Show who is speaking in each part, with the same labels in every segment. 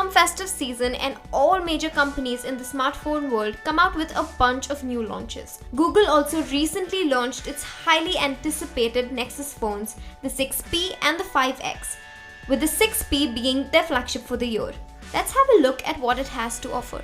Speaker 1: come festive season and all major companies in the smartphone world come out with a bunch of new launches. Google also recently launched its highly anticipated Nexus phones, the 6P and the 5X, with the 6P being their flagship for the year. Let's have a look at what it has to offer.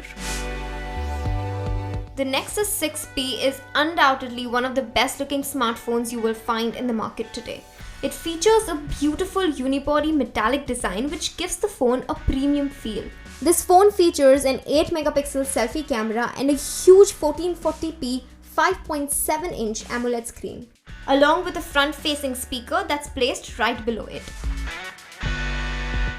Speaker 1: The Nexus 6P is undoubtedly one of the best looking smartphones you will find in the market today. It features a beautiful unibody metallic design which gives the phone a premium feel. This phone features an 8-megapixel selfie camera and a huge 1440p 5.7-inch AMOLED screen, along with a front-facing speaker that's placed right below it.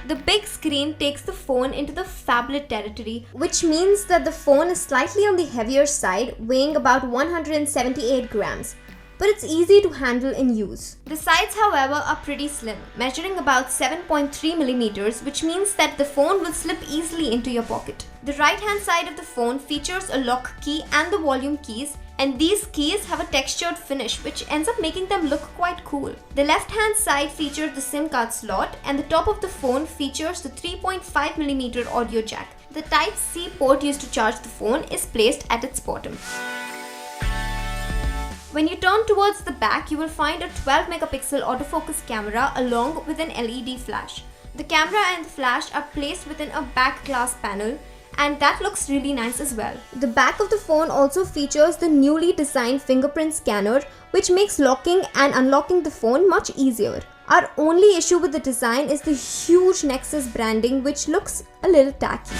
Speaker 1: The big screen takes the phone into the phablet territory, which means that the phone is slightly on the heavier side, weighing about 178 grams. But it's easy to handle in use. The sides, however, are pretty slim, measuring about 7.3 millimeters, which means that the phone will slip easily into your pocket. The right-hand side of the phone features a lock key and the volume keys, and these keys have a textured finish which ends up making them look quite cool. The left-hand side features the SIM card slot, and the top of the phone features the 3.5mm audio jack. The Type-C port used to charge the phone is placed at its bottom. When you turn towards the back, you will find a 12-megapixel autofocus camera along with an LED flash. The camera and the flash are placed within a back glass panel, and that looks really nice as well. The back of the phone also features the newly designed fingerprint scanner, which makes locking and unlocking the phone much easier. Our only issue with the design is the huge Nexus branding, which looks a little tacky.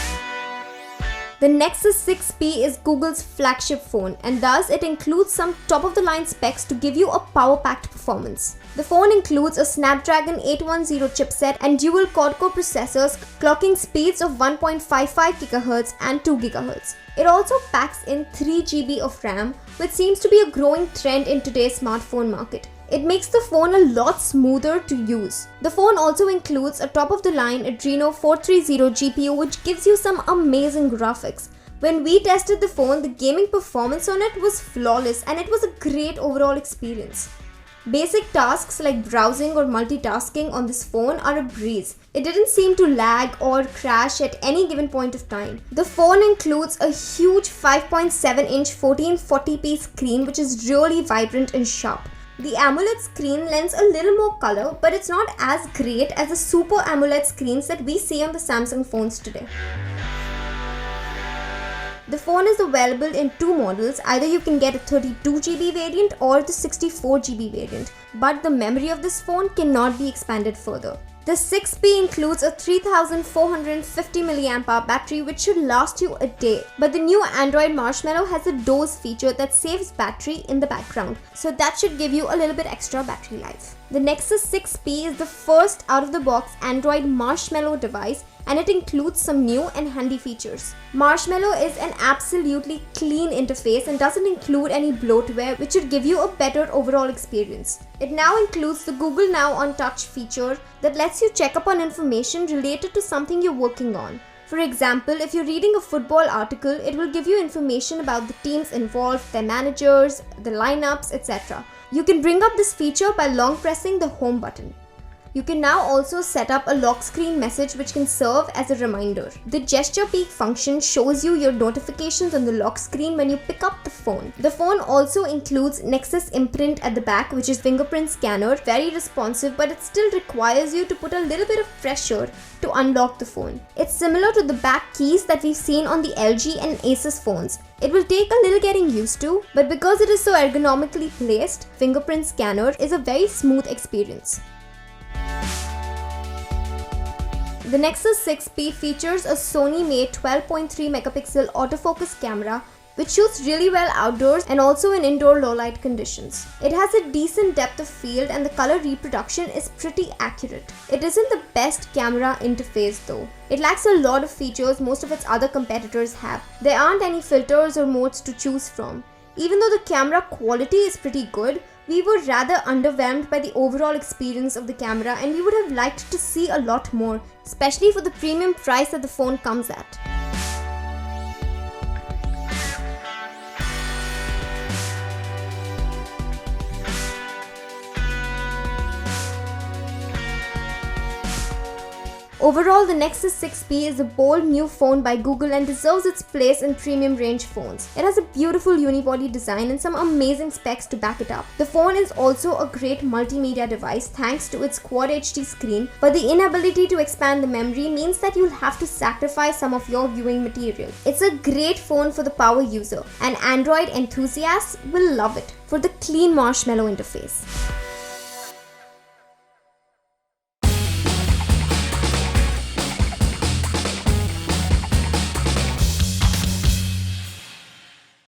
Speaker 1: The Nexus 6P is Google's flagship phone, and thus it includes some top-of-the-line specs to give you a power-packed performance. The phone includes a Snapdragon 810 chipset and dual quad-core processors clocking speeds of 1.55 GHz and 2 GHz. It also packs in 3 GB of RAM, which seems to be a growing trend in today's smartphone market. It makes the phone a lot smoother to use. The phone also includes a top-of-the-line Adreno 430 GPU, which gives you some amazing graphics. When we tested the phone, the gaming performance on it was flawless and it was a great overall experience. Basic tasks like browsing or multitasking on this phone are a breeze. It didn't seem to lag or crash at any given point of time. The phone includes a huge 5.7-inch 1440p screen, which is really vibrant and sharp. The AMOLED screen lends a little more color, but it's not as great as the Super AMOLED screens that we see on the Samsung phones today. The phone is available in two models. Either you can get a 32GB variant or the 64GB variant, but the memory of this phone cannot be expanded further. The 6P includes a 3450 mAh battery which should last you a day, but the new Android Marshmallow has a doze feature that saves battery in the background, so that should give you a little bit extra battery life. The Nexus 6P is the first out-of-the-box Android Marshmallow device, and it includes some new and handy features. Marshmallow is an absolutely clean interface and doesn't include any bloatware, which should give you a better overall experience. It now includes the Google Now on Touch feature that lets you check up on information related to something you're working on. For example, if you're reading a football article, it will give you information about the teams involved, their managers, the lineups, etc. You can bring up this feature by long pressing the home button. You can now also set up a lock screen message which can serve as a reminder. The gesture peek function shows you your notifications on the lock screen when you pick up the phone. The phone also includes Nexus Imprint at the back, which is fingerprint scanner, very responsive, but it still requires you to put a little bit of pressure to unlock the phone. It's similar to the back keys that we've seen on the LG and Asus phones. It will take a little getting used to, but because it is so ergonomically placed, fingerprint scanner is a very smooth experience. The Nexus 6P features a Sony-made 12.3 megapixel autofocus camera which shoots really well outdoors and also in indoor low-light conditions. It has a decent depth of field and the color reproduction is pretty accurate. It isn't the best camera interface though. It lacks a lot of features most of its other competitors have. There aren't any filters or modes to choose from. Even though the camera quality is pretty good, we were rather underwhelmed by the overall experience of the camera and we would have liked to see a lot more, especially for the premium price that the phone comes at. Overall, the Nexus 6P is a bold new phone by Google and deserves its place in premium range phones. It has a beautiful unibody design and some amazing specs to back it up. The phone is also a great multimedia device thanks to its Quad HD screen, but the inability to expand the memory means that you'll have to sacrifice some of your viewing material. It's a great phone for the power user, and Android enthusiasts will love it for the clean Marshmallow interface.